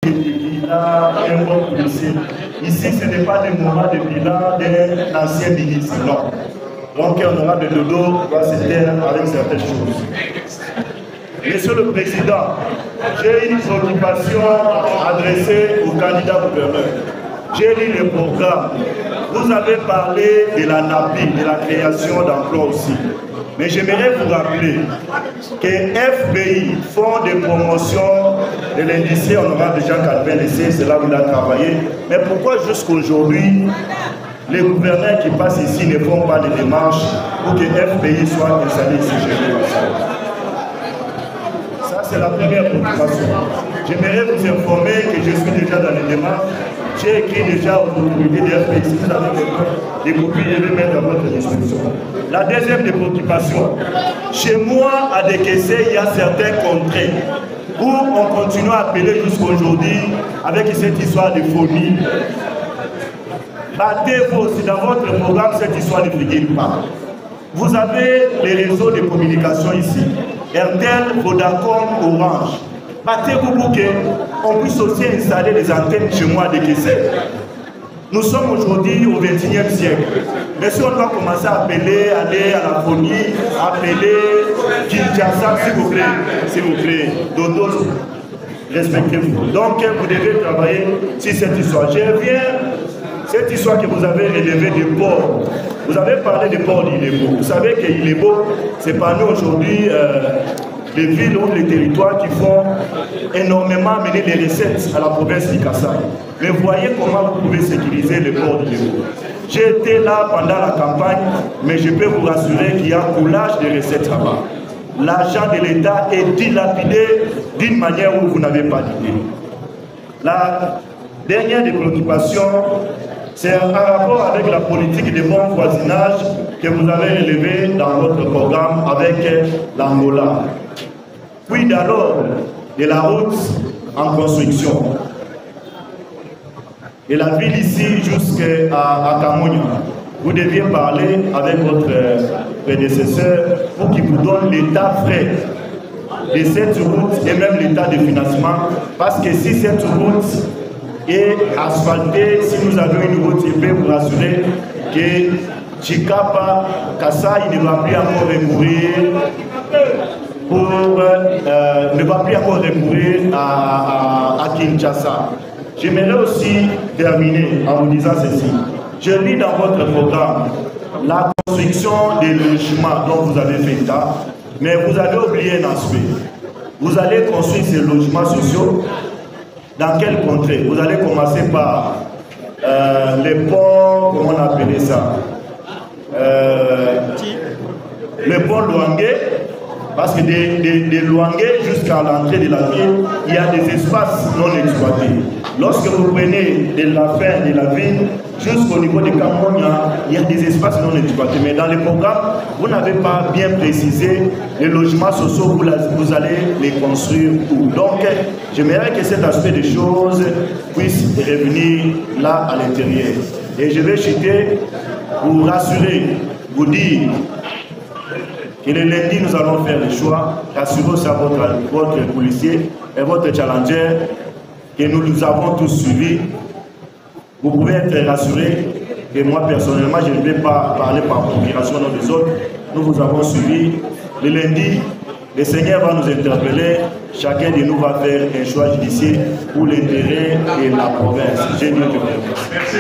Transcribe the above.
il a un bon policier. Ici, ce n'est pas des moments de bilan d'un ancien ministre, non. Donc, un honorable Dodo doit se taire avec certaines choses. Monsieur le Président, j'ai une préoccupation adressée au candidat gouverneur. J'ai lu le programme. Vous avez parlé de la NAPI, de la création d'emplois aussi. Mais j'aimerais vous rappeler que FBI, Fonds de promotion de l'industrie honorable Jean-Calvin Lessé, c'est là où il a travaillé. Mais pourquoi jusqu'aujourd'hui, les gouverneurs qui passent ici ne font pas de démarches pour que FBI soit installé ici chez nous? Ça, c'est la première préoccupation. J'aimerais vous informer que je suis déjà dans les démarches. J'ai écrit déjà aux autorités de FBI. Si vous avez des copies, je vais mettre à votre disposition. La deuxième des préoccupations. Chez moi, à Dekessé, il y a certains contrées où on continue à appeler jusqu'aujourd'hui avec cette histoire de phonie. Battez-vous aussi dans votre programme cette histoire ne figure pas. Vous avez les réseaux de communication ici. RTL, Vodacom, Orange. Battez-vous pour qu'on puisse aussi installer des antennes chez moi à Dekessé. Nous sommes aujourd'hui au XXIe siècle. Mais si on doit commencer à appeler, aller à la phonie, appeler Kinshasa, s'il vous plaît, Dodo, respectez-vous. Donc, vous devez travailler sur cette histoire. Je reviens, cette histoire que vous avez relevée des ports. Vous avez parlé des ports d'Ilebo. Vous savez qu'Ilebo, c'est parmi aujourd'hui les villes ou les territoires qui font énormément amener les recettes à la province du Kassai. Mais voyez comment vous pouvez sécuriser le port d'Ilebo. J'ai été là pendant la campagne, mais je peux vous rassurer qu'il y a coulage de recettes là-bas. L'argent de l'État est dilapidé d'une manière où vous n'avez pas d'idée. La dernière des préoccupations, c'est en rapport avec la politique de bon voisinage que vous avez relevée dans votre programme avec l'Angola. Puis d'alors, de la route en construction. Et la ville ici jusqu'à Kamonia. Vous deviez parler avec votre prédécesseur pour qu'il vous donne l'état frais de cette route et même l'état de financement. Parce que si cette route est asphaltée, si nous avons une route, je peux vous rassurer que Chikapa, Kassai ne va plus encore recourir à Kinshasa. J'aimerais aussi terminer en vous disant ceci. Je lis dans votre programme la construction des logements dont vous avez fait état, mais vous avez oublié un aspect. Vous allez construire ces logements sociaux dans quel contrée? Vous allez commencer par les ponts, comment on appelait ça? Le pont Luangue, parce que de Luangue jusqu'à l'entrée de la ville, il y a des espaces non exploités. Lorsque vous prenez de la fin de la ville jusqu'au niveau de Kamonia, il y a des espaces non exploités. Mais dans le programme, vous n'avez pas bien précisé les logements sociaux, vous allez les construire où. Donc, j'aimerais que cet aspect des choses puisse revenir là à l'intérieur. Et je vais chuter pour vous rassurer, vous dire que le lundi, nous allons faire le choix, assurer ça votre policier et votre challenger que nous avons tous suivis. Vous pouvez être rassurés que moi, personnellement, je ne vais pas parler par procuration des autres. Nous vous avons suivis. Le lundi, le Seigneur va nous interpeller. Chacun de nous va faire un choix judiciaire pour l'intérêt de la province. J'ai dit que vous. Merci.